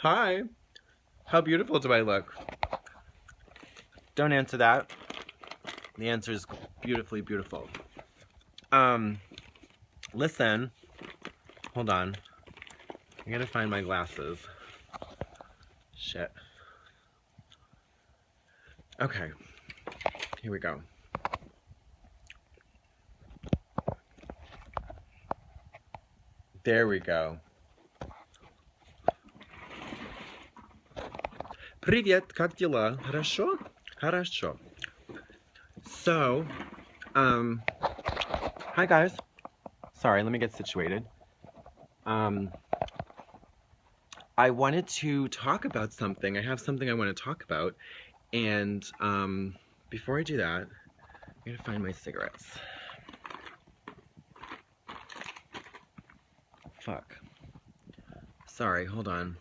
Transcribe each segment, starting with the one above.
Hi. How beautiful do I look? Don't answer that. The answer is beautifully beautiful. Listen. Hold on. I gotta find my glasses. Shit. Okay. Here we go. There we go. Привет, как дела? Хорошо? Хорошо. So, hi guys. Sorry, let me get situated. I wanted to talk about something. I have something I want to talk about. And, before I do that, I'm gonna find my cigarettes. Fuck. Sorry, hold on.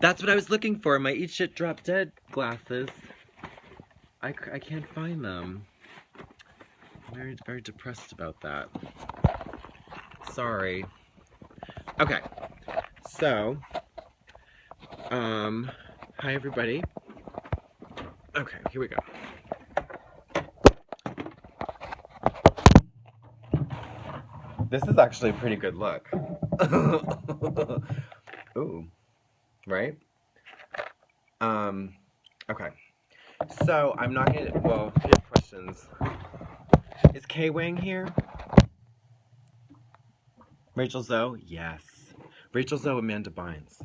That's what I was looking for, my Eat Shit Drop Dead glasses. I can't find them. I'm very, very depressed about that. Sorry. Okay. So, hi everybody. Okay, here we go. This is actually a pretty good look. Ooh. Right? Okay. So, I'm not gonna, well, here's questions. Is K-Wang here? Rachel Zoe? Yes. Rachel Zoe, Amanda Bynes.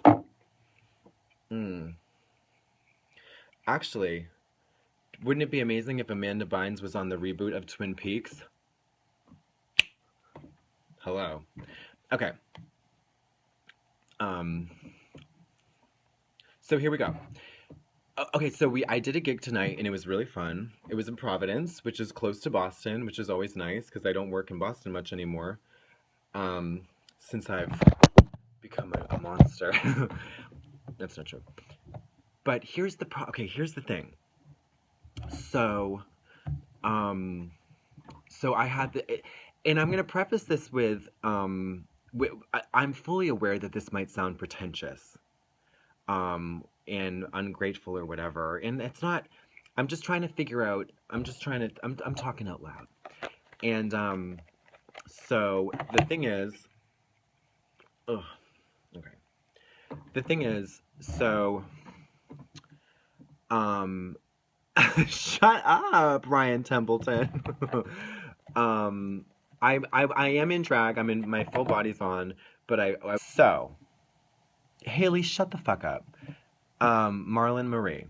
Actually, wouldn't it be amazing if Amanda Bynes was on the reboot of Twin Peaks? Hello. Okay. So here we go. Okay, so I did a gig tonight and it was really fun. It was in Providence, which is close to Boston, which is always nice because I don't work in Boston much anymore. Since I've become a monster. That's not true. But here's the here's the thing. So, so I had and I'm gonna preface this with, I'm fully aware that this might sound pretentious, and ungrateful or whatever, and it's not. I'm just trying to figure out. I'm talking out loud, and so the thing is, ugh, okay. The thing is, so, shut up, Ryan Templeton. I am in drag. I'm in, my full body's on, but so, Haley, shut the fuck up. Marlon Marie.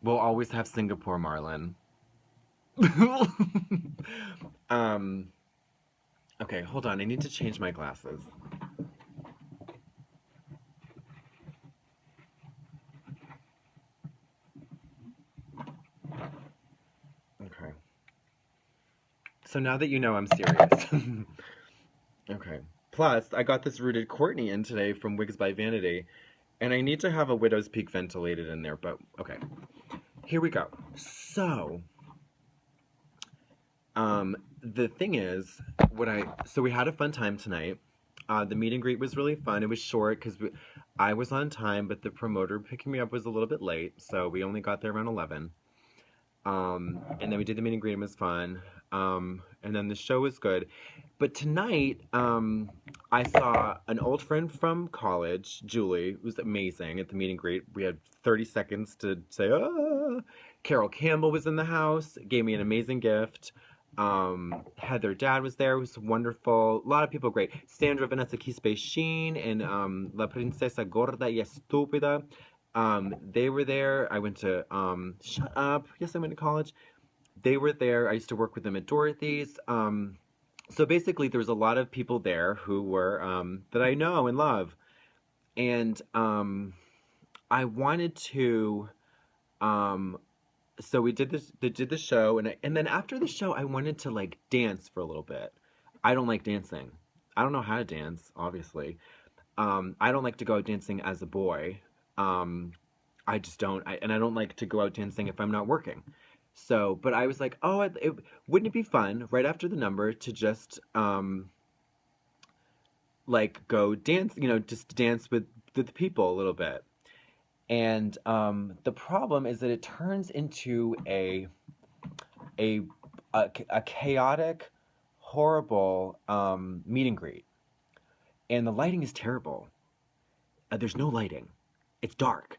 We'll always have Singapore Marlon. Okay, hold on. I need to change my glasses. Okay. So now that you know I'm serious. Okay. Plus, I got this Rooted Courtney in today from Wigs by Vanity, and I need to have a Widow's Peak ventilated in there, but okay. Here we go. So, the thing is, so we had a fun time tonight. The meet and greet was really fun. It was short because I was on time, but the promoter picking me up was a little bit late, so we only got there around 11. And then we did the meet and greet, and it was fun. And then the show was good. But tonight, I saw an old friend from college, Julie, who's amazing at the meet and greet. We had 30 seconds to say, ah. Carol Campbell was in the house, gave me an amazing gift. Heather Dad was there, was wonderful. A lot of people great. Sandra Vanessa Quispe Sheen and La Princesa Gorda y Estúpida. They were there. I went to, shut up. Yes, I went to college. They were there. I used to work with them at Dorothy's. So basically, there was a lot of people there who were, that I know and love. And I wanted to, so we did this, they did the show, and then after the show, I wanted to, like, dance for a little bit. I don't like dancing. I don't know how to dance, obviously. I don't like to go out dancing as a boy. I just don't, and I don't like to go out dancing if I'm not working. So, but I was like, oh, wouldn't it be fun right after the number to just, like, go dance, just dance with the people a little bit. And the problem is that it turns into a a chaotic, horrible meet and greet, and the lighting is terrible. There's no lighting. It's dark,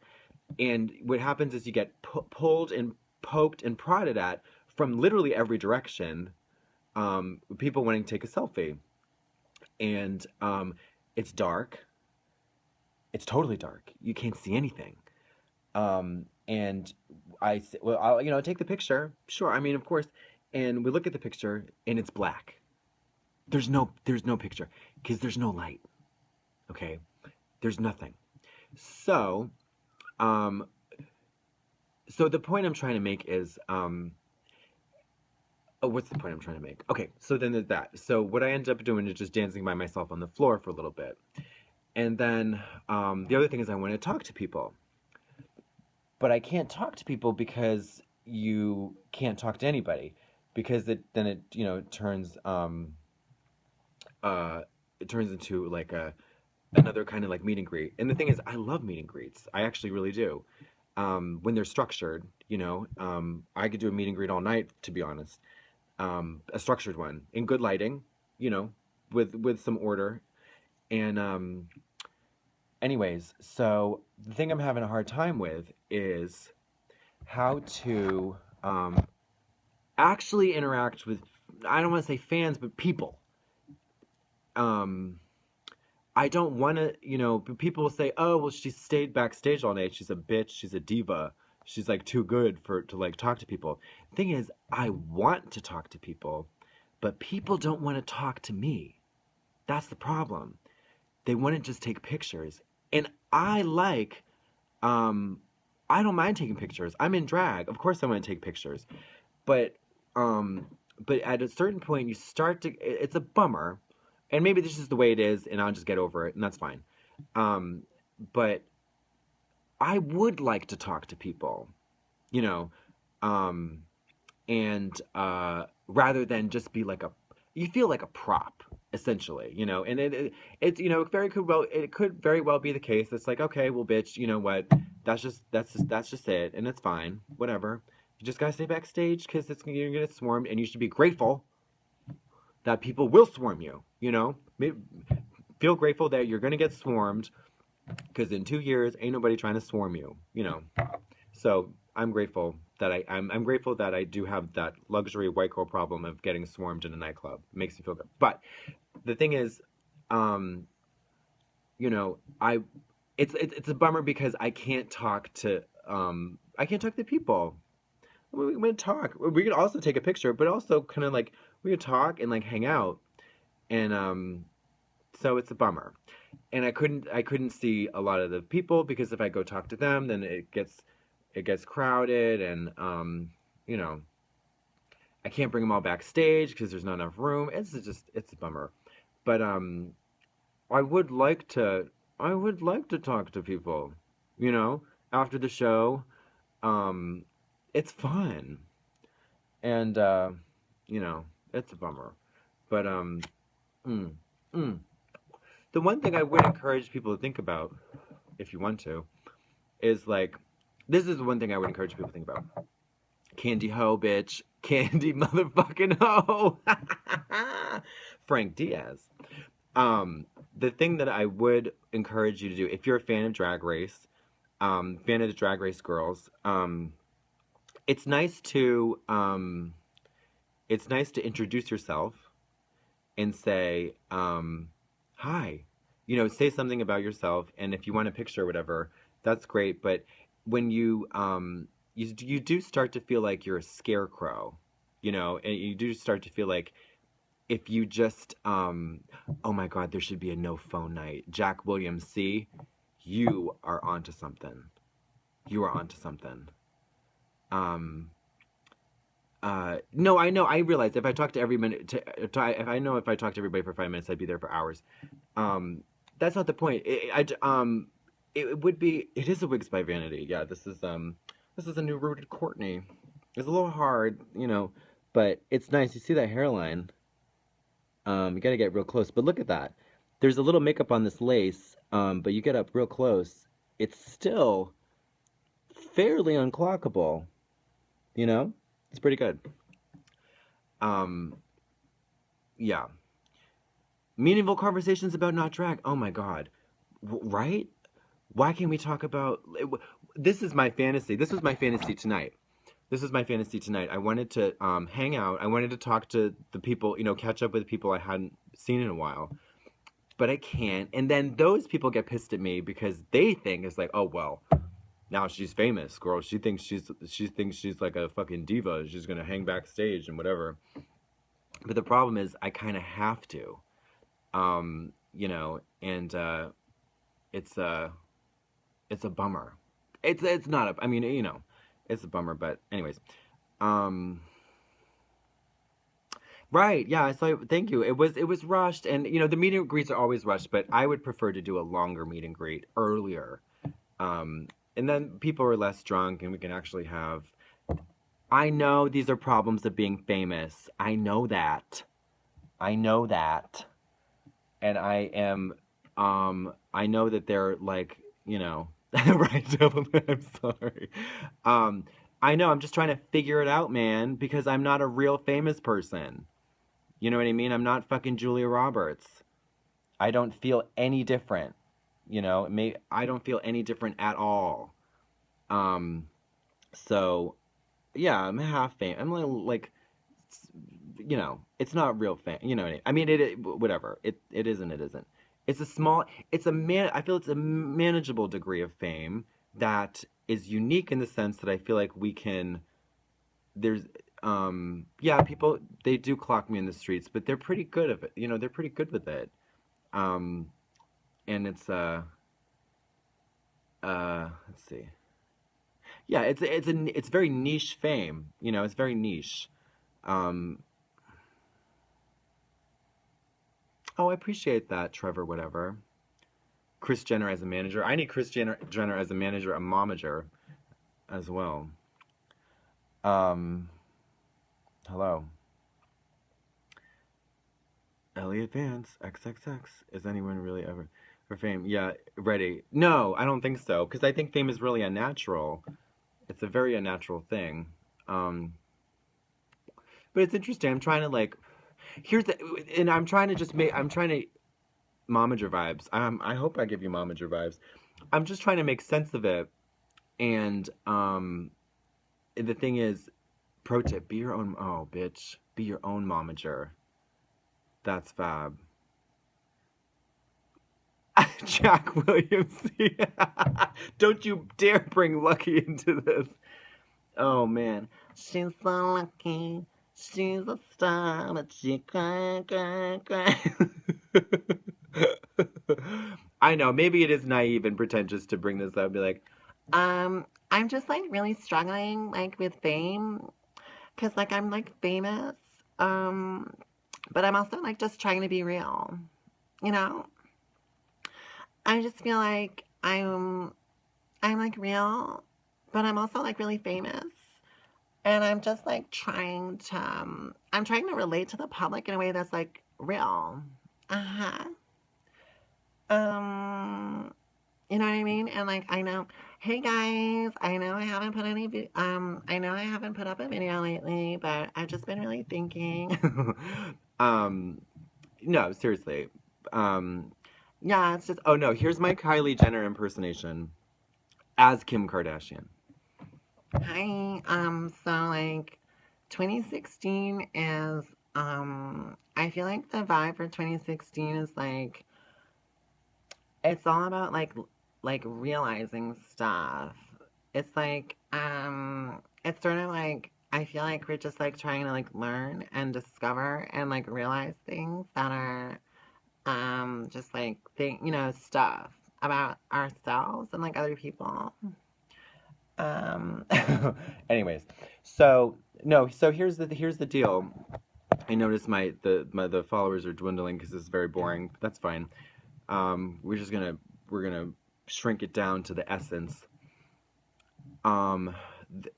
and what happens is you get pulled and poked and prodded at from literally every direction. People wanting to take a selfie, and it's dark. It's totally dark. You can't see anything. And well, I'll, take the picture. Sure. I mean, of course. And we look at the picture, and it's black. There's no picture because there's no light. Okay, there's nothing. So, um, so the point I'm trying to make is, oh, what's the point I'm trying to make? Okay, so then there's that. So what I end up doing is just dancing by myself on the floor for a little bit, and then the other thing is I want to talk to people, but I can't talk to people because you can't talk to anybody, because it turns it turns into like another kind of like meet and greet. And the thing is, I love meet and greets. I actually really do. When they're structured, I could do a meet and greet all night, to be honest. A structured one in good lighting, with some order. And anyways, so the thing I'm having a hard time with is how to actually interact with, I don't want to say fans, but people. I don't want to, people will say, oh, well, she stayed backstage all night. She's a bitch. She's a diva. She's like too good to like talk to people. The thing is, I want to talk to people, but people don't want to talk to me. That's the problem. They want to just take pictures. And I don't mind taking pictures. I'm in drag. Of course I want to take pictures. But at a certain point you start to, it's a bummer. And maybe this is the way it is, and I'll just get over it, and that's fine. But I would like to talk to people, and rather than just be like you feel like a prop, essentially, and it could very well be the case. It's like, okay, well, bitch, you know what? That's just it, and it's fine, whatever. You just gotta stay backstage because you're gonna get swarmed, and you should be grateful that people will swarm you, feel grateful that you're going to get swarmed, because in 2 years ain't nobody trying to swarm you, so I'm grateful that I'm grateful that I do have that luxury white girl problem of getting swarmed in a nightclub. It makes me feel good. But the thing is, it's a bummer because I can't talk to people. We're gonna talk. We could also take a picture, but also kind of like we could talk and like hang out, and so it's a bummer. And I couldn't see a lot of the people because if I go talk to them, then it gets crowded, and I can't bring them all backstage because there's not enough room. It's a bummer, but I would like to talk to people, after the show. It's fun, and it's a bummer, but mm, mm. The one thing I would encourage people to think about, if you want to, is like, this is the one thing I would encourage people to think about. Candy Ho, bitch. Candy motherfucking Ho. Frank Diaz. The thing that I would encourage you to do, if you're a fan of Drag Race, fan of the Drag Race girls, it's nice to introduce yourself and say, hi, say something about yourself, and if you want a picture or whatever, that's great. But when you do start to feel like you're a scarecrow, and you do start to feel like if you just oh my God, there should be a no phone night. Jack Williams, see, you are onto something. You are onto something. No, I know. I realize if I talk to if I talk to everybody for 5 minutes, I'd be there for hours. That's not the point. It is a Wigs by Vanity. Yeah, this is a new rooted Courtney. It's a little hard, but it's nice. You see that hairline? You gotta get real close, but look at that. there's a little makeup on this lace, but you get up real close, it's still fairly unclockable. You know, it's pretty good. Um, yeah. Meaningful conversations about not drag. Oh my God, right? Why can't we talk about? This is my fantasy. This was my fantasy tonight. This is my fantasy tonight. I wanted to hang out. I wanted to talk to the people, catch up with people I hadn't seen in a while. But I can't. And then those people get pissed at me because they think it's like, oh well, now she's famous, girl. She thinks she's like a fucking diva. She's gonna hang backstage and whatever. But the problem is, I kind of have to, and it's a it's a bummer. It's not a. I mean, it's a bummer. But anyways, um, right, yeah. So thank you. It was rushed, and the meet and greets are always rushed. But I would prefer to do a longer meet and greet earlier, um, and then people are less drunk, and we can actually have. I know these are problems of being famous. I know that. I know that, and I know that they're like, right, gentlemen. I'm sorry. Um, I know. I'm just trying to figure it out, man, because I'm not a real famous person. You know what I mean? I'm not fucking Julia Roberts. I don't feel any different. I don't feel any different at all. Um, so yeah, I'm half fame. I'm like, it's not real fame. You know what I mean? Whatever. It isn't. It isn't. It's a small. It's a man. I feel it's a manageable degree of fame that is unique in the sense that I feel like we can. There's yeah, people, they do clock me in the streets, but they're pretty good at it. They're pretty good with it. Um, and it's let's see. Yeah, it's very niche fame. It's very niche. Um, oh, I appreciate that, Trevor. Whatever. Chris Jenner as a manager. I need Jenner as a manager, a momager, as well. Um, hello. Elliot Vance, XXX. Is anyone really ever for fame? Yeah, ready. No, I don't think so. Because I think fame is really unnatural. It's a very unnatural thing. Um, but it's interesting. I'm trying to like, and I'm trying to just make, I'm trying to momager vibes. I hope I give you momager vibes. I'm just trying to make sense of it. And the thing is, pro tip: be your own. Oh, bitch, be your own momager. That's fab. Jack Williams. Don't you dare bring Lucky into this. Oh man. She's so lucky. She's a star, but she cry. I know, maybe it is naive and pretentious to bring this up and be like, I'm just like really struggling like with fame. Cause like I'm like famous. But I'm also like just trying to be real. You know? I just feel like I'm like real, but I'm also like really famous. And I'm just like I'm trying to relate to the public in a way that's like real. Uh-huh. Um, you know what I mean? And like I know, hey guys, I know I haven't put up a video lately, but I've just been really thinking. um, no, seriously. Um, yeah, it's just, oh no, here's my Kylie Jenner impersonation as Kim Kardashian. Hi. So like 2016 is I feel like the vibe for 2016 is like it's all about like realizing stuff. It's sort of like I feel like we're just like trying to like learn and discover and like realize things that are just like stuff about ourselves and like other people. Um, anyways, so no, so here's the deal. I noticed the followers are dwindling because it's very boring. But that's fine. We're gonna shrink it down to the essence. Um, th-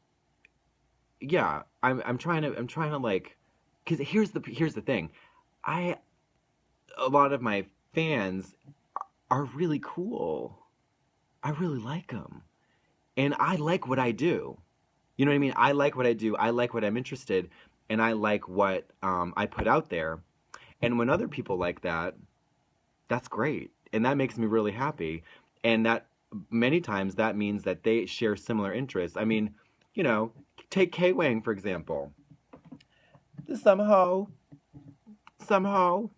yeah, I'm trying to like, because here's the thing. I A lot of my fans are really cool. I really like them. And I like what I do. You know what I mean? I like what I do. I like what I'm interested, and I like what I put out there. And when other people like that, that's great, and that makes me really happy. And that many times that means that they share similar interests. I mean, you know, take K Wang for example. Some hoe, some hoe,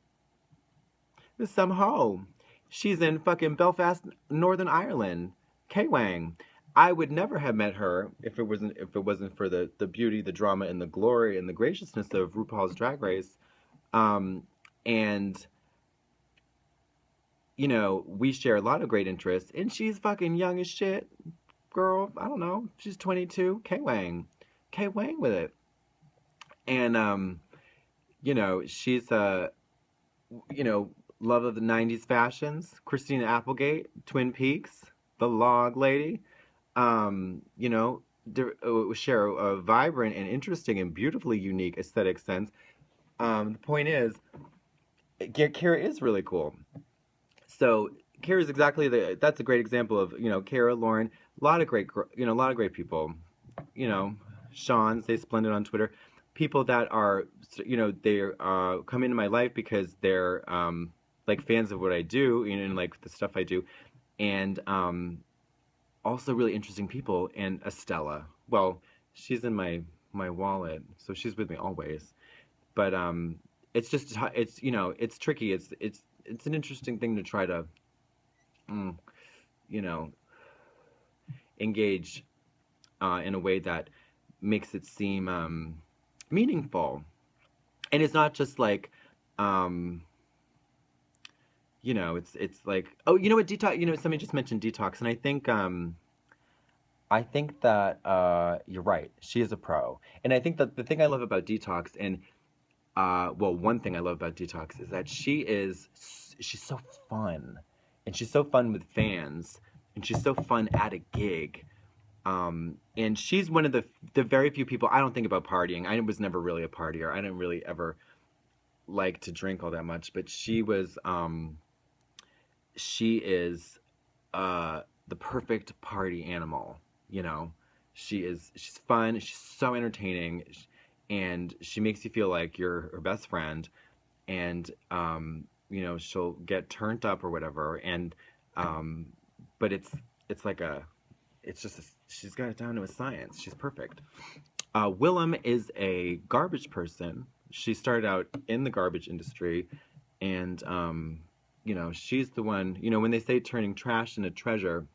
some hoe. She's in fucking Belfast, Northern Ireland. K Wang. I would never have met her if it wasn't for the beauty, the drama, and the glory and the graciousness of RuPaul's Drag Race. Um, and we share a lot of great interests, and she's fucking young as shit, girl. I don't know. She's 22. K Wang, K Wang with it, and she's you know, love of the '90s fashions. Christina Applegate, Twin Peaks, the Log Lady. You know, share a vibrant and interesting and beautifully unique aesthetic sense. The point is, Kara is really cool. So Kara's exactly that's a great example of Kara, Lauren, a lot of great a lot of great people. You know, Sean, Stay Splendid on Twitter, people that are they come into my life because they're like fans of what I do, and like the stuff I do, and also really interesting people. And Estella, well, she's in my wallet, so she's with me always. But it's just it's tricky. It's an interesting thing to try to mm, you know engage in a way that makes it seem meaningful, and it's not just like um, it's like, oh, you know what, detox. Somebody just mentioned detox, and I think that you're right. She is a pro, and I think that the thing I love about detox, and well, one thing I love about detox is that she's so fun, and she's so fun with fans, and she's so fun at a gig. And she's one of the very few people. I don't think about partying. I was never really a partier. I didn't really ever like to drink all that much, but she is the perfect party animal. You know, she's fun. She's so entertaining, and she makes you feel like you're her best friend. And she'll get turned up or whatever. And but it's like she's got it down to a science. She's perfect. Willem is a garbage person. She started out in the garbage industry, and she's the one. When they say turning trash into treasure,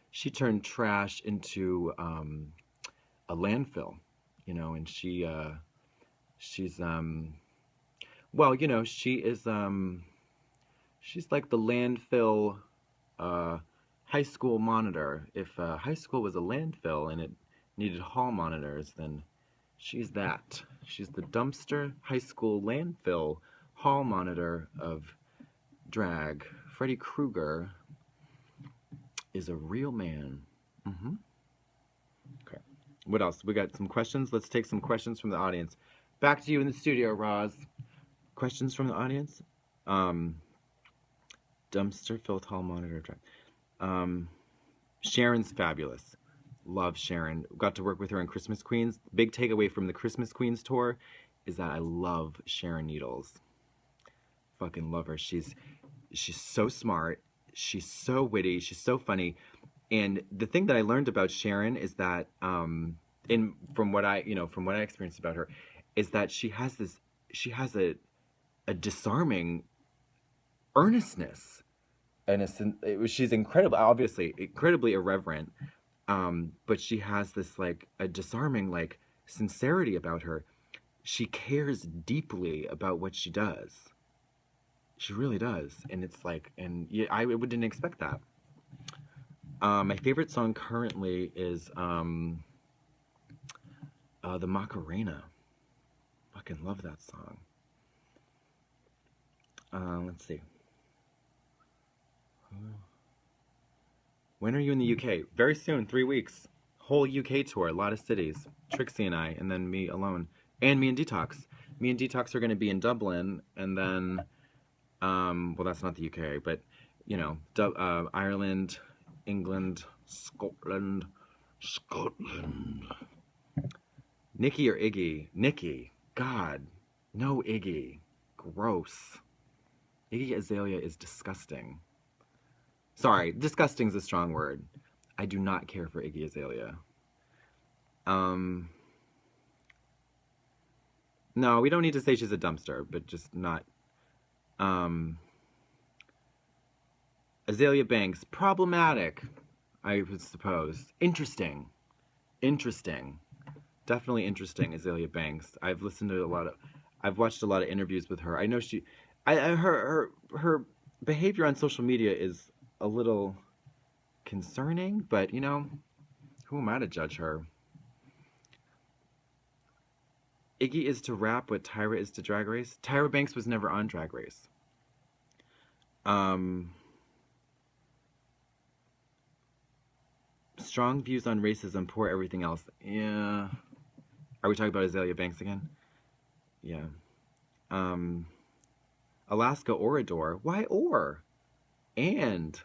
she turned trash into a landfill. And she's well, she is she's like the landfill high school monitor. If high school was a landfill and it needed hall monitors, then she's that. She's the dumpster high school landfill hall monitor of drag. Freddy Krueger is a real man. Mm-hmm. Okay. What else? We got some questions. Let's take some questions from the audience. Back to you in the studio, Roz. Questions from the audience? Dumpster filled hall monitor drag. Sharon's fabulous. Love Sharon. Got to work with her on Christmas Queens. Big takeaway from the Christmas Queens tour is that I love Sharon Needles. Fucking love her. She's so smart. She's so witty. She's so funny. And the thing that I learned about Sharon is that, from what I experienced about her, is that she has a disarming earnestness, and she's obviously incredibly irreverent, but she has this like a disarming like sincerity about her. She cares deeply about what she does. She really does, and it's like, and yeah, I didn't expect that. My favorite song currently is the Macarena. Fucking love that song. Let's see. When are you in the UK? Very soon, 3 weeks. Whole UK tour, a lot of cities. Trixie and I, and then me alone. And me and Detox. Me and Detox are going to be in Dublin, and then Well, that's not the UK, but you know, Ireland, England, Scotland. Nikki or Iggy? Nikki. God, no Iggy. Gross. Iggy Azalea is disgusting. Sorry, disgusting is a strong word. I do not care for Iggy Azalea. No, we don't need to say she's a dumpster, but just not. Azalea Banks, problematic, I would suppose. Interesting. Interesting. Definitely interesting, Azalea Banks. I've watched a lot of interviews with her. I know her behavior on social media is a little concerning, but you know, who am I to judge her? Iggy is to rap what Tyra is to Drag Race. Tyra Banks was never on Drag Race. Strong views on racism, poor everything else. Yeah. Are we talking about Azalea Banks again? Yeah. Alaska Orador. Why or? And.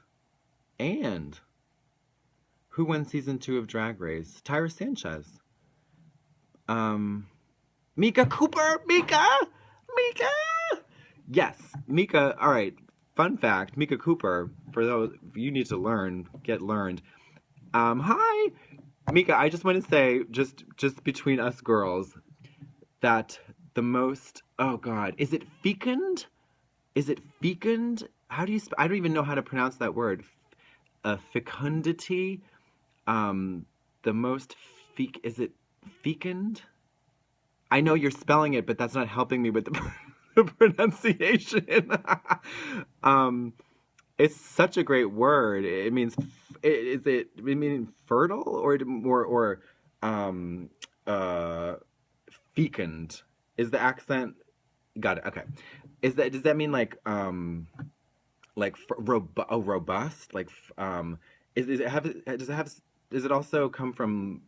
Who won season 2 of Drag Race? Tyra Sanchez. Mika Cooper! Mika! Yes, Mika, alright. Fun fact, Mika Cooper, for those you need to get learned. Hi! Mika, I just want to say, just between us girls, that the most, oh God, is it fecund? How do you, I don't even know how to pronounce that word. Fecundity? The most is it fecund? I know you're spelling it, but that's not helping me with the pronunciation. It's such a great word. It means, is it mean fertile or fecund? Is the accent? Got it. Okay. Does that mean like robust? Like does it also come from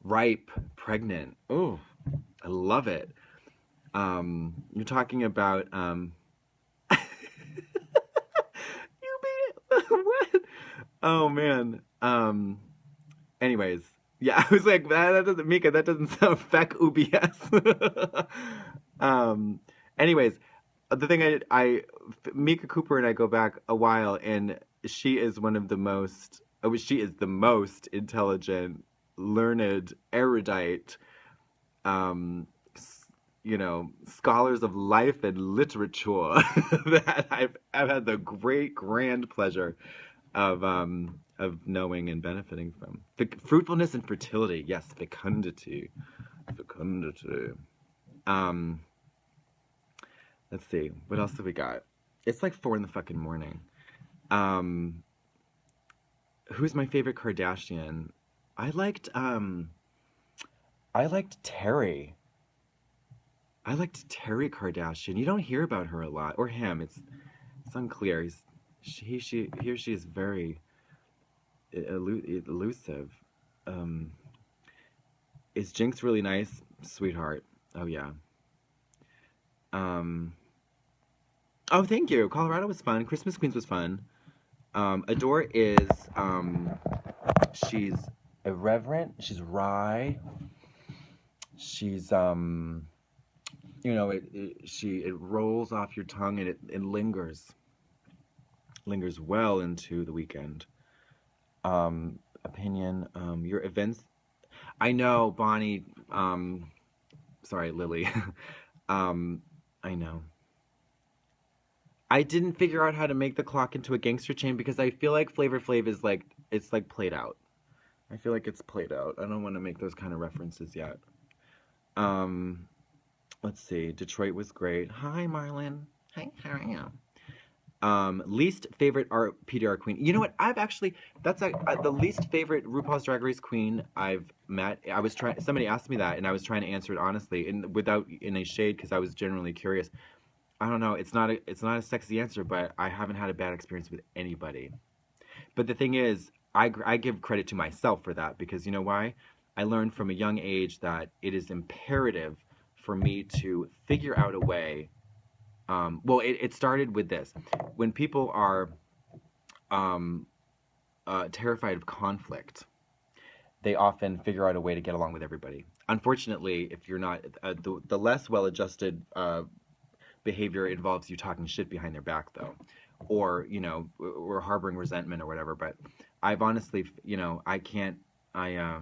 ripe, pregnant? Oh, I love it. You're talking about you mean what? Oh man. Anyways, yeah, I was like that doesn't Mika, that doesn't sound feck UBS. Anyways, the thing Mika Cooper and I go back a while, and she is one of the most she is the most intelligent, learned, erudite you know, scholars of life and literature that I've had the great grand pleasure of knowing and benefiting from. Fruitfulness and fertility, yes, fecundity. Let's see, what else have we got? It's like 4 in the fucking morning. Who's my favorite Kardashian? I liked Terry. I liked Terry Kardashian. You don't hear about her a lot, or him. It's unclear. He or she is very elusive. Is Jinx really nice, sweetheart? Oh yeah. Oh, thank you. Colorado was fun. Christmas Queens was fun. Adore is she's irreverent. She's wry. She's you know, it rolls off your tongue, and it lingers well into the weekend. Opinion, your events. I know, Bonnie. Sorry, Lily. I know. I didn't figure out how to make the clock into a gangster chain because I feel like Flavor Flav is like it's like played out. I feel like it's played out. I don't want to make those kind of references yet. Let's see. Detroit was great. Hi, Marlon. Hi, how are you? Least favorite PDR queen. You know what? That's the least favorite RuPaul's Drag Race queen I've met. Somebody asked me that, and I was trying to answer it honestly and without any shade because I was genuinely curious. I don't know. It's not a sexy answer, but I haven't had a bad experience with anybody. But the thing is, I give credit to myself for that because you know why? I learned from a young age that it is imperative for me to figure out a way Well, it started with this. When people are um, terrified of conflict, they often figure out a way to get along with everybody. Unfortunately, if you're not, the less well-adjusted behavior involves you talking shit behind their back, though, or or harboring resentment or whatever. But I've honestly, I can't. I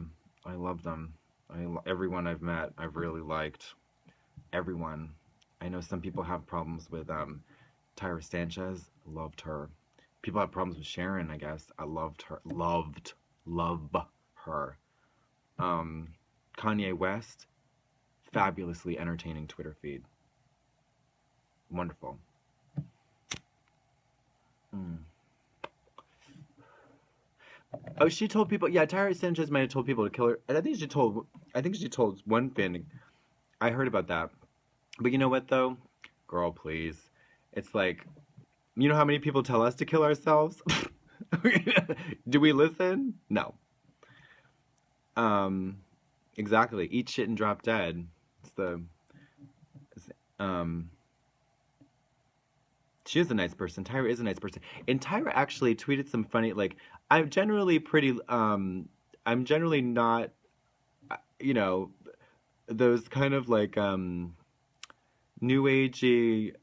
love them. Everyone I've met, I've really liked everyone. I know some people have problems with Tyra Sanchez. Loved her. People have problems with Sharon. I guess I loved her. Love her. Kanye West, fabulously entertaining Twitter feed. Wonderful. Mm. Oh, she told people. Yeah, Tyra Sanchez might have told people to kill her. And I think she told. I think she told one fan. I heard about that. But you know what though, girl, please. It's like, you know how many people tell us to kill ourselves? Do we listen? No. Exactly. Eat shit and drop dead. It's the. Um. She is a nice person. Tyra is a nice person. And Tyra actually tweeted some funny, like, I'm generally pretty, I'm generally not, you know, those kind of like, new agey,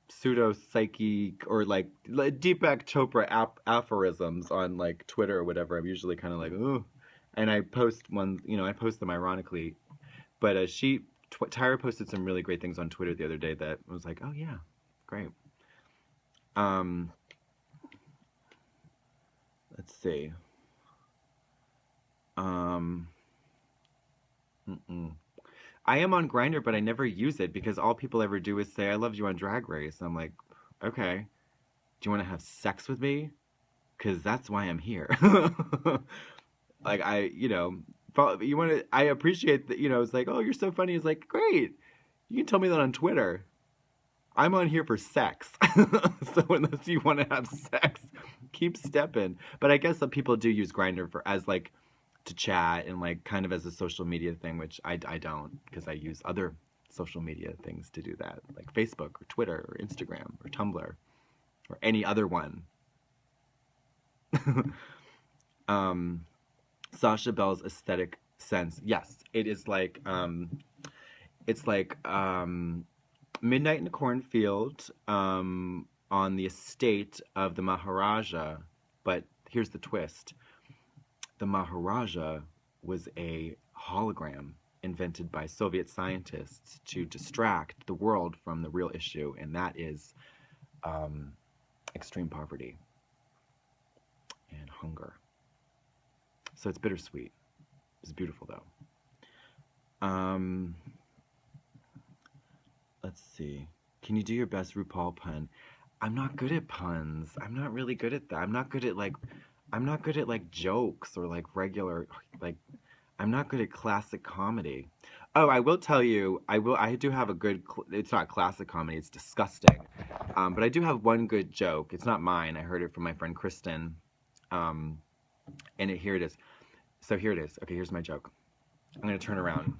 pseudo psychic or like Deepak Chopra aphorisms on like Twitter or whatever. I'm usually kind of like, ooh. And I post one, I post them ironically. But Tyra posted some really great things on Twitter the other day that I was like, oh yeah, great. Let's see. I am on Grindr, but I never use it because all people ever do is say, I loved you on Drag Race. I'm like, okay. Do you want to have sex with me? Because that's why I'm here. Like, you want to, I appreciate that, it's like, oh, you're so funny. It's like, great. You can tell me that on Twitter. I'm on here for sex. So unless you want to have sex, keep stepping. But I guess some people do use Grindr as like to chat and like kind of as a social media thing, which I don't, because I use other social media things to do that, like Facebook or Twitter or Instagram or Tumblr or any other one. Sasha Bell's aesthetic sense, yes, it is like it's like Midnight in a Cornfield on the estate of the Maharaja, but here's the twist. The Maharaja was a hologram invented by Soviet scientists to distract the world from the real issue, and that is extreme poverty and hunger. So it's bittersweet. It's beautiful, though. Let's see. Can you do your best RuPaul pun? I'm not good at puns. I'm not really good at that. I'm not good at like jokes or like regular, like, I'm not good at classic comedy. Oh, I will tell you, I do have a good, it's not classic comedy, it's disgusting. But I do have one good joke. It's not mine. I heard it from my friend Kristen. And here it is. So here it is. Okay, here's my joke. I'm going to turn around.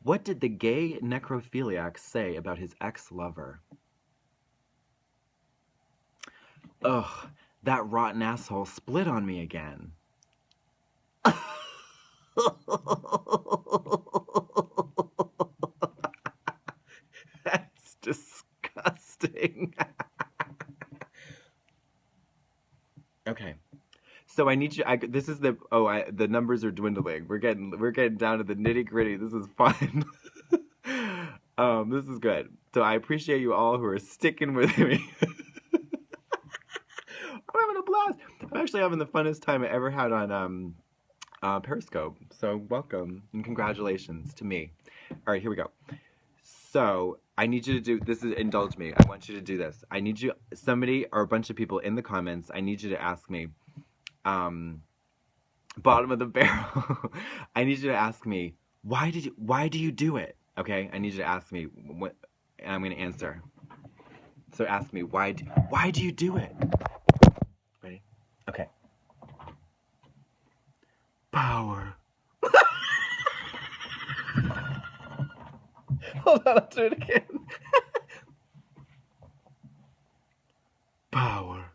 What did the gay necrophiliac say about his ex-lover? Ugh, that rotten asshole split on me again. That's disgusting. Okay. So I need you. This is the. Oh, the numbers are dwindling. We're getting down to the nitty gritty. This is fun. This is good. So I appreciate you all who are sticking with me. I'm having a blast. I'm actually having the funnest time I ever had on Periscope. So welcome and congratulations to me. All right, here we go. So I need you to do this. Is indulge me. I want you to do this. I need you, somebody or a bunch of people in the comments. I need you to ask me. Bottom of the barrel. I need you to ask me why do you do it? Okay, I need you to ask me what, and I'm going to answer. So ask me why do you do it? Ready? Okay. Power. Hold on, I'll do it again. Power.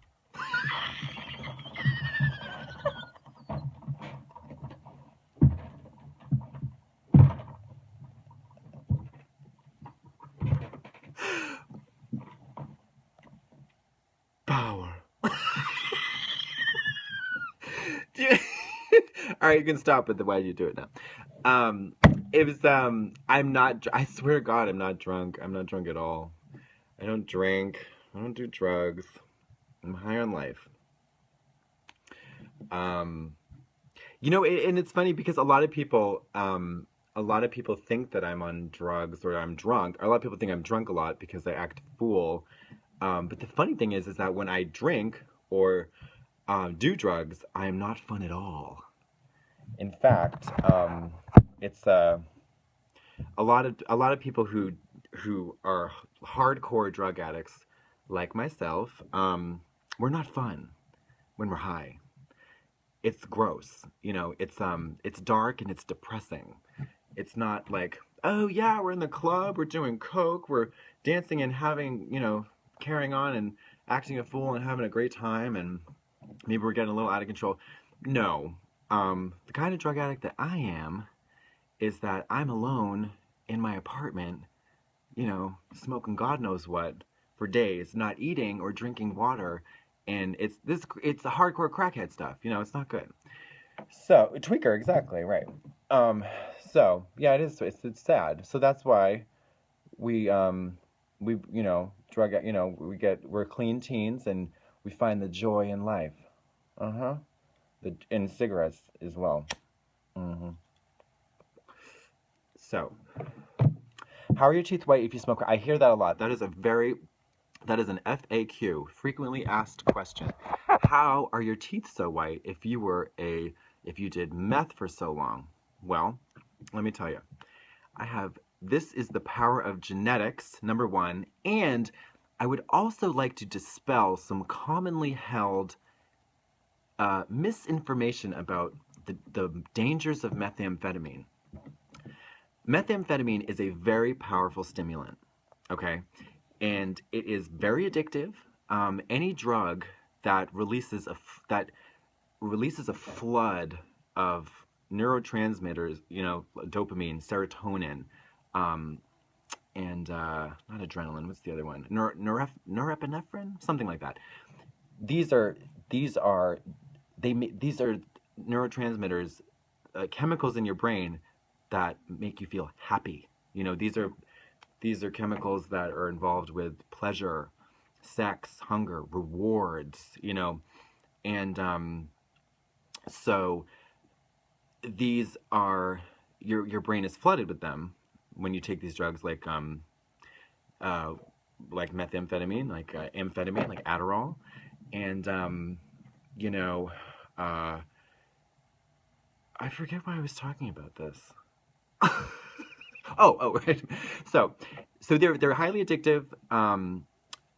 Power. All right, you can stop it. Why do you do it now? Um, it was I'm not. I swear to God, I'm not drunk. I'm not drunk at all. I don't drink. I don't do drugs. I'm high on life. Um, and it's funny because a lot of people think that I'm on drugs or I'm drunk. A lot of people think I'm drunk a lot because I act fool. But the funny thing is that when I drink or do drugs, I am not fun at all. In fact, it's a lot of people who are hardcore drug addicts, like myself. We're not fun when we're high. It's gross. It's dark and it's depressing. It's not like, oh yeah, we're in the club, we're doing coke, we're dancing and having, carrying on and acting a fool and having a great time, and maybe we're getting a little out of control. No. The kind of drug addict that I am is that I'm alone in my apartment, smoking God knows what for days, not eating or drinking water, and it's the hardcore crackhead stuff. It's not good. So tweaker, exactly right. Um, so yeah, it's sad. So that's why we drug we're clean teens and we find the joy in life. Uh huh. In cigarettes as well. Hmm. So, how are your teeth white if you smoke? I hear that a lot. That is an FAQ, frequently asked question. How are your teeth so white if you did meth for so long? Well, let me tell you. This is the power of genetics, number one, and I would also like to dispel some commonly held misinformation about the dangers of methamphetamine. Methamphetamine is a very powerful stimulant, okay? And it is very addictive. Any drug that releases a flood of neurotransmitters, dopamine, serotonin, um, and not adrenaline. What's the other one? Norepinephrine, something like that. These are these are these are neurotransmitters, chemicals in your brain that make you feel happy. These are chemicals that are involved with pleasure, sex, hunger, rewards. And so these are your brain is flooded with them when you take these drugs like methamphetamine, like amphetamine, like Adderall, and you know, uh, I forget why I was talking about this. Oh, right. So, so they're highly addictive.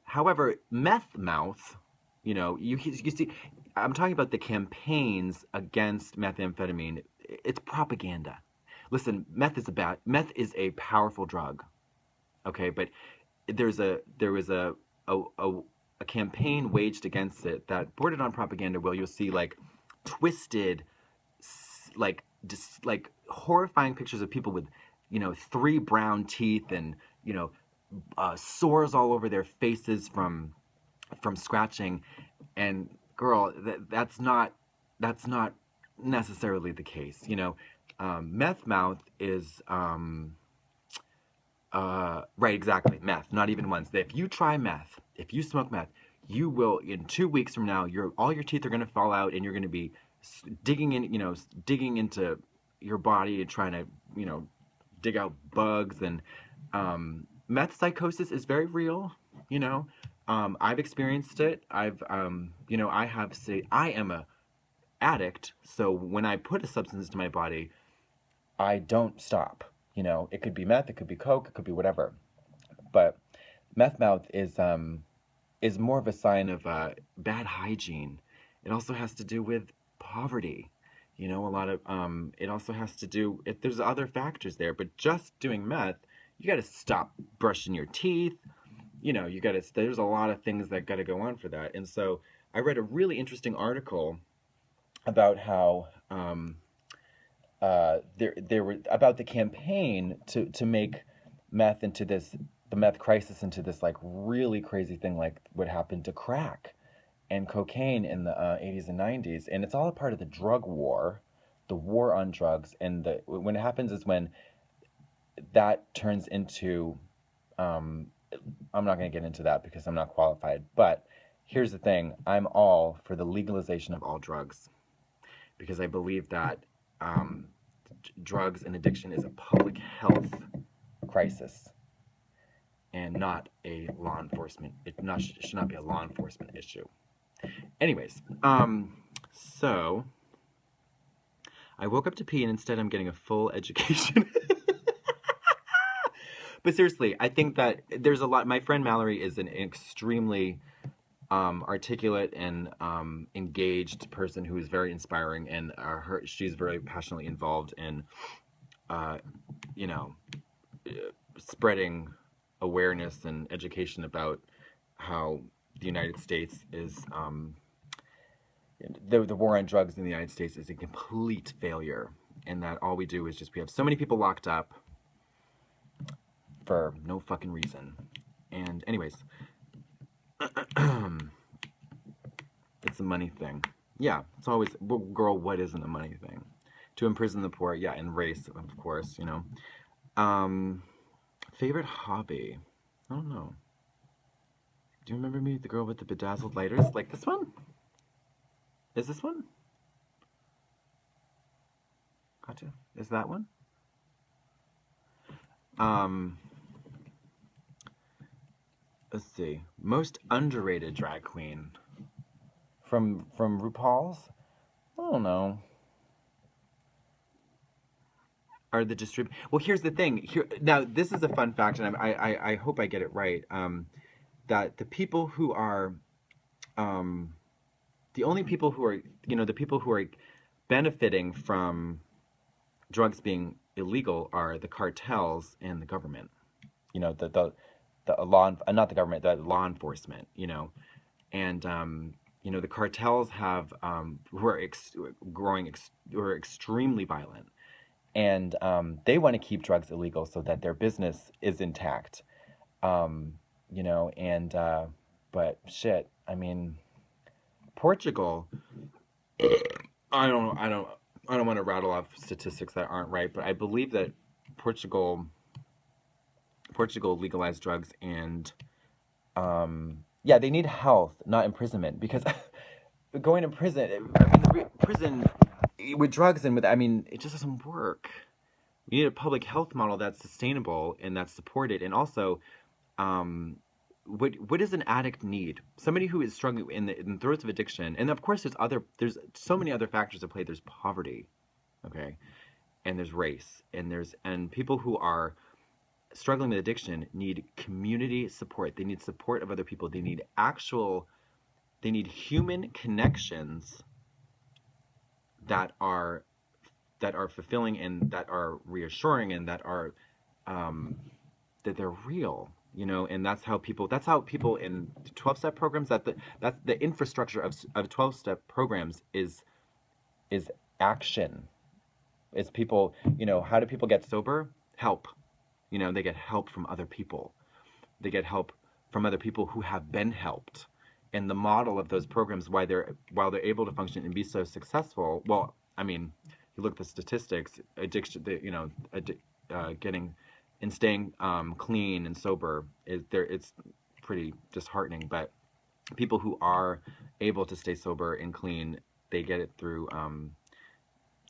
However, meth mouth, you see, I'm talking about the campaigns against methamphetamine. It's propaganda. Listen, meth is a powerful drug. Okay, but there was a campaign waged against it that bordered on propaganda. Where you'll see like twisted, like like horrifying pictures of people with, three brown teeth and sores all over their faces from scratching. And girl, that's not necessarily the case. Meth mouth is right, exactly, meth. Not even once. If you try meth, if you smoke meth, you will in 2 weeks from now, all your teeth are gonna fall out, and you're gonna be digging into your body and trying to, dig out bugs. And meth psychosis is very real. I've experienced it. I am a addict, so when I put a substance into my body, I don't stop. It could be meth, it could be coke, it could be whatever. But meth mouth is more of a sign of bad hygiene. It also has to do with poverty. A lot of it also has to do. There's other factors there, but just doing meth, you got to stop brushing your teeth. You know, there's a lot of things that got to go on for that. And so I read a really interesting article about how there were about the campaign to make meth into this the meth crisis into this like really crazy thing like what happened to crack and cocaine in the 80s and 90s, and it's all a part of the drug war, the war on drugs. And when it happens is when that turns into um, I'm not going to get into that because I'm not qualified, but here's the thing: I'm all for the legalization of all drugs because I believe that um, drugs and addiction is a public health crisis and not a law enforcement. It should not be a law enforcement issue. Anyways, so I woke up to pee and instead I'm getting a full education. But seriously, I think that there's a lot. My friend Mallory is an extremely articulate and engaged person who is very inspiring, and she's very passionately involved in, you know, spreading awareness and education about how the United States is the war on drugs in the United States is a complete failure, and that all we do is we have so many people locked up for no fucking reason. And anyways, it's a money thing. Yeah, it's always, well, girl, what isn't a money thing? To imprison the poor, yeah, and race, of course, you know. Favorite hobby? I don't know. Do you remember me, the girl with the bedazzled lighters? Like this one? Is this one? Gotcha. Is that one? Let's see. Most underrated drag queen from RuPaul's? I don't know. Are the well, here's the thing. Here now, this is a fun fact, and I hope I get it right. That the people who are, the only people who are, the people who are benefiting from drugs being illegal are the cartels and the government. You know, the law, not the government, the law enforcement. You know, and the cartels have who are who are extremely violent. And they want to keep drugs illegal so that their business is intact, but shit, I mean, Portugal. I don't want to rattle off statistics that aren't right, but I believe that Portugal legalized drugs, and yeah, they need health, not imprisonment, because going to prison, prison with drugs and it just doesn't work. We need a public health model that's sustainable and that's supported. And also, what does an addict need? Somebody who is struggling in the throes of addiction, and of course there's so many other factors at play. There's poverty, okay, and there's race, and people who are struggling with addiction need community support. They need support of other people. They need human connections that are fulfilling and that are reassuring and that are that they're real, and that's how people in 12-step programs, that's the infrastructure of 12-step programs is action. It's people, how do people get sober? Help. They get help from other people. They get help from other people who have been helped. And the model of those programs, while they're able to function and be so successful, well, you look at the statistics, addiction, getting and staying clean and sober it's pretty disheartening. But people who are able to stay sober and clean, they get it through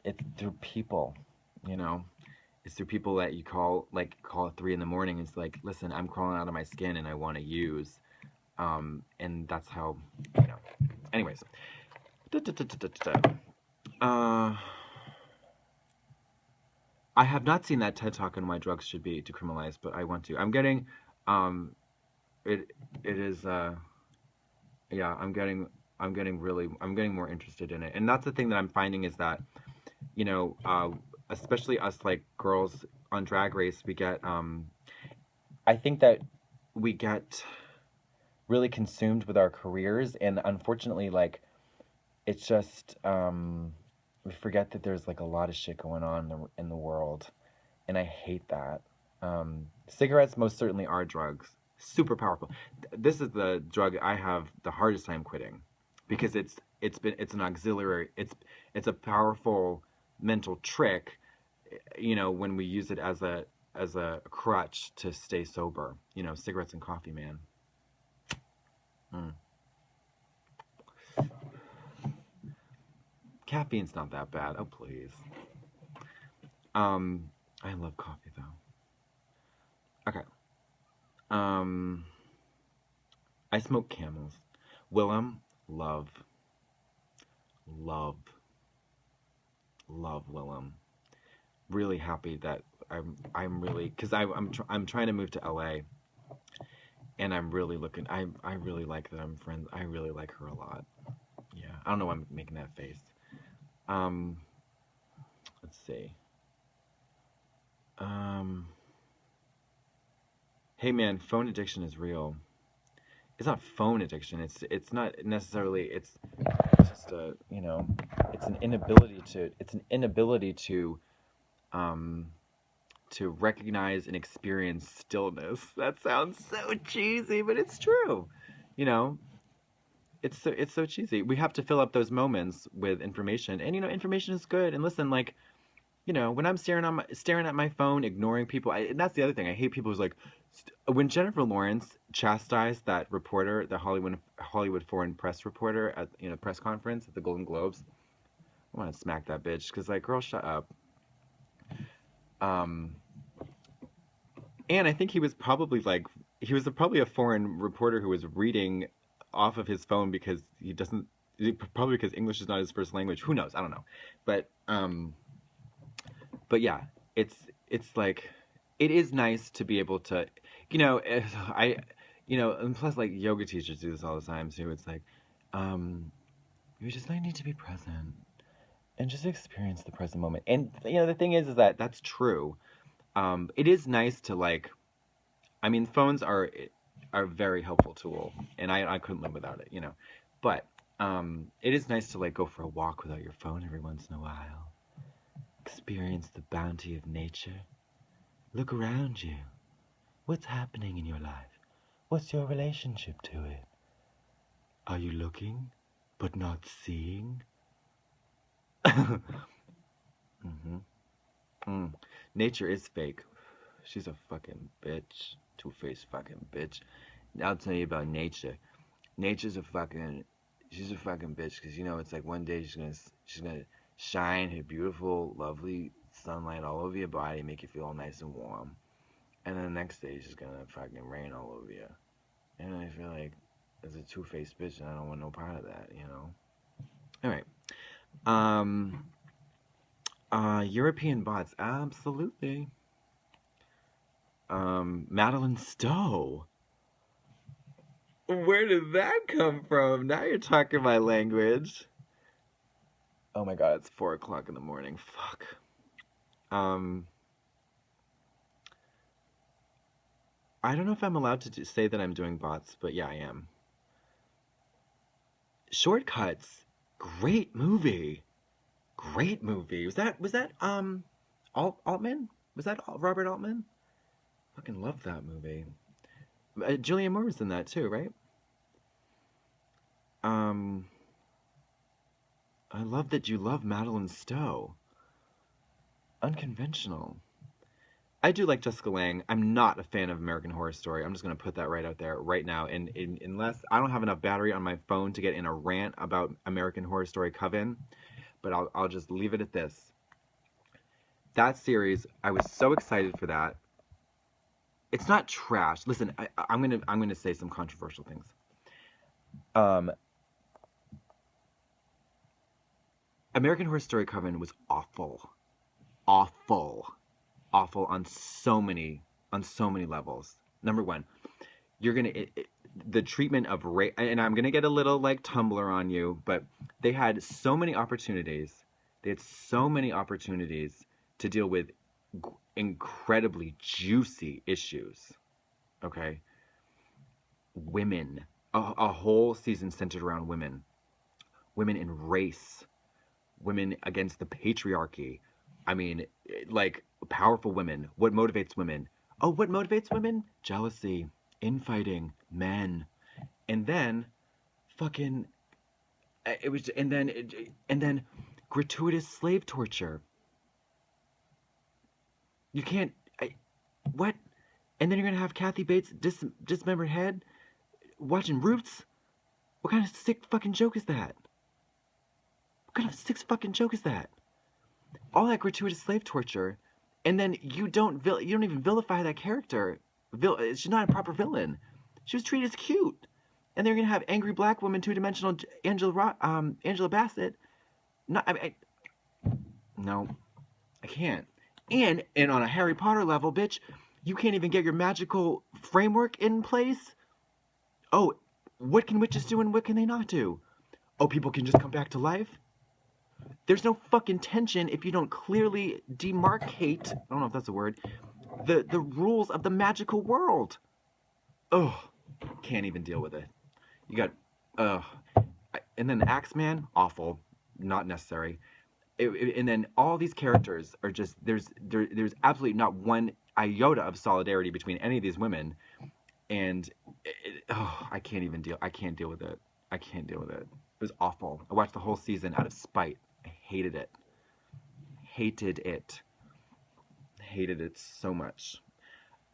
it's through people, It's through people that you call at 3 a.m. It's like, listen, I'm crawling out of my skin and I want to use. And that's how, anyways. I have not seen that TED Talk on why drugs should be decriminalized, but I want to. I'm getting, it is, yeah, I'm getting more interested in it. And that's the thing that I'm finding is that, especially us like girls on Drag Race, we get, I think that we get really consumed with our careers, and unfortunately, like, it's just we forget that there's like a lot of shit going on in the world, and I hate that. Cigarettes most certainly are drugs, super powerful. This is the drug I have the hardest time quitting, because it's an auxiliary. It's a powerful mental trick, when we use it as a crutch to stay sober. Cigarettes and coffee, man. Mm. Caffeine's not that bad. Oh, please. I love coffee though. Okay. Um, I smoke Camels. Willem, love, love, love Willem. Really happy that I'm really, because I'm trying to move to LA, and I'm really looking. I really like that I'm friends. I really like her a lot. Yeah, I don't know why I'm making that face. Um, let's see. Um, hey man, phone addiction is real. It's not phone addiction. It's not necessarily. It's just it's an inability um to recognize and experience stillness. That sounds so cheesy, but it's true. You know, it's so cheesy. We have to fill up those moments with information, and information is good. And listen, like, when I'm staring at my phone, ignoring people, and that's the other thing. I hate people who's like, when Jennifer Lawrence chastised that reporter, the Hollywood Foreign Press reporter at press conference at the Golden Globes. I want to smack that bitch, because, like, girl, shut up. Um, and I think he was probably a foreign reporter who was reading off of his phone because probably because English is not his first language. Who knows? I don't know, but yeah, it's like, it is nice to be able to, I, and plus, like, yoga teachers do this all the time too. It's like, you just need to be present and just experience the present moment. And the thing is that that's true. It is nice to, like, I mean, phones are a very helpful tool, and I couldn't live without it, But it is nice to, like, go for a walk without your phone every once in a while. Experience the bounty of nature. Look around you. What's happening in your life? What's your relationship to it? Are you looking but not seeing? Mm-hmm. Nature is fake. She's a fucking bitch. Two-faced fucking bitch. I'll tell you about nature. Nature's she's a fucking bitch, because it's like one day she's gonna shine her beautiful, lovely sunlight all over your body, make you feel all nice and warm, and then the next day she's gonna fucking rain all over you. And I feel like, as a two-faced bitch, and I don't want no part of that. All right. European bots, absolutely. Madeline Stowe. Where did that come from? Now you're talking my language. Oh my god, it's 4 o'clock in the morning. Fuck. I don't know if I'm allowed to say that I'm doing bots, but yeah, I am. Shortcuts. Great movie. Great movie. Was that Altman? Was that Robert Altman? Fucking love that movie. Julianne Moore was in that too, right? I love that you love Madeline Stowe. Unconventional. I do like Jessica Lange. I'm not a fan of American Horror Story. I'm just going to put that right out there right now. And unless I don't have enough battery on my phone to get in a rant about American Horror Story Coven, but I'll just leave it at this. That series, I was so excited for that. It's not trash. Listen, I'm gonna say some controversial things. American Horror Story Coven was awful, awful, awful on so many levels. Number one, the treatment of rape, and I'm gonna get a little, like, Tumblr on you, but they had so many opportunities. They had so many opportunities to deal with incredibly juicy issues, Okay, women, a whole season centered around women, women in race, women against the patriarchy. I mean, like powerful women. What motivates women? Oh, what motivates women? Jealousy, infighting, men, and then fucking it was, and then gratuitous slave torture. You can't. What? And then you're gonna have Kathy Bates dismembered head watching Roots. What kind of sick fucking joke is that? What kind of sick fucking joke is that? All that gratuitous slave torture, and then you don't even vilify that character. She's not a proper villain. She was treated as cute, and they're gonna have angry black woman, two-dimensional Angela Bassett. No, no, I can't. And on a Harry Potter level, bitch, you can't even get your magical framework in place. Oh, what can witches do and what can they not do? Oh, people can just come back to life? There's no fucking tension if you don't clearly demarcate, I don't know if that's a word, the rules of the magical world. Oh, can't even deal with it. You got, and then the Axeman, awful, not necessary. And then all these characters are just, there's absolutely not one iota of solidarity between any of these women. And, I can't deal with it. I can't deal with it. It was awful. I watched the whole season out of spite. I hated it. Hated it. Hated it so much.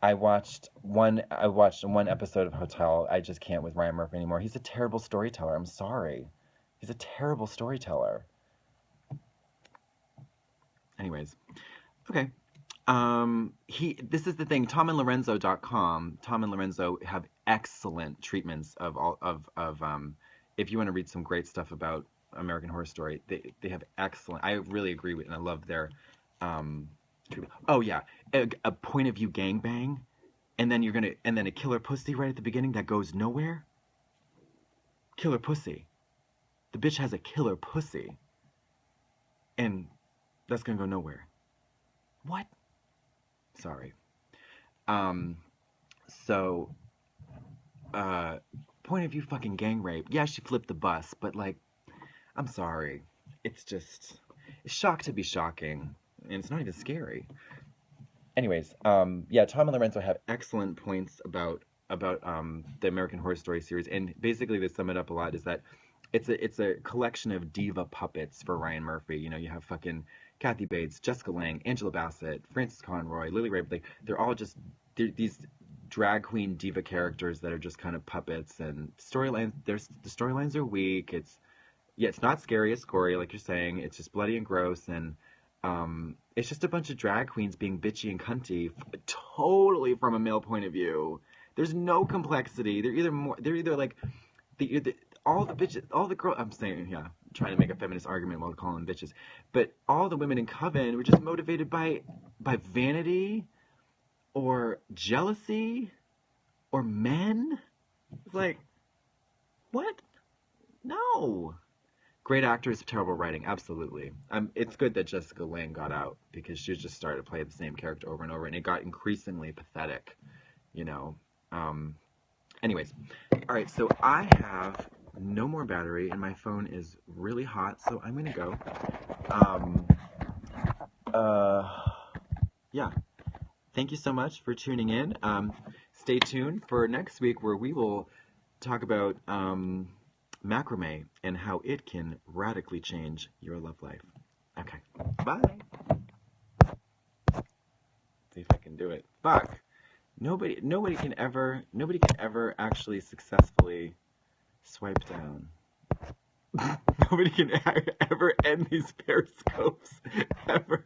I watched one episode of Hotel. I just can't with Ryan Murphy anymore. He's a terrible storyteller. I'm sorry. He's a terrible storyteller. Anyways. Okay. This is the thing, tomandlorenzo.com. Tom and Lorenzo have excellent treatments of if you want to read some great stuff about American Horror Story, they have excellent. I really agree with, and I love their oh yeah, a point of view gangbang, and then a killer pussy right at the beginning that goes nowhere. Killer pussy. The bitch has a killer pussy. And that's gonna go nowhere. What? Sorry. So, point of view fucking gang rape. Yeah, she flipped the bus, but like, I'm sorry. It's shock to be shocking, and it's not even scary. Anyways, yeah, Tom and Lorenzo have excellent points about the American Horror Story series, and basically they sum it up a lot is that it's a collection of diva puppets for Ryan Murphy. You know, you have fucking Kathy Bates, Jessica Lange, Angela Bassett, Frances Conroy, Lily Rabe. They're all just these drag queen diva characters that are just kind of puppets, and storylines. The storylines are weak. It's not scary, it's gory, like you're saying. It's just bloody and gross, and it's just a bunch of drag queens being bitchy and cunty, totally from a male point of view. There's no complexity. They're either like all the bitches, all the girls. I'm saying, yeah, trying to make a feminist argument while calling them bitches, but all the women in Coven were just motivated by vanity, or jealousy, or men. It's like, what? No. Great actors, terrible writing, absolutely. It's good that Jessica Lange got out because she just started to play the same character over and over, and it got increasingly pathetic, you know. Anyways, all right. So I have no more battery, and my phone is really hot, so I'm gonna go. Yeah. Thank you so much for tuning in. Stay tuned for next week where we will talk about macrame and how it can radically change your love life. Okay. Bye. See if I can do it. Fuck. Nobody can ever actually successfully swipe down. Nobody can ever end these periscopes ever.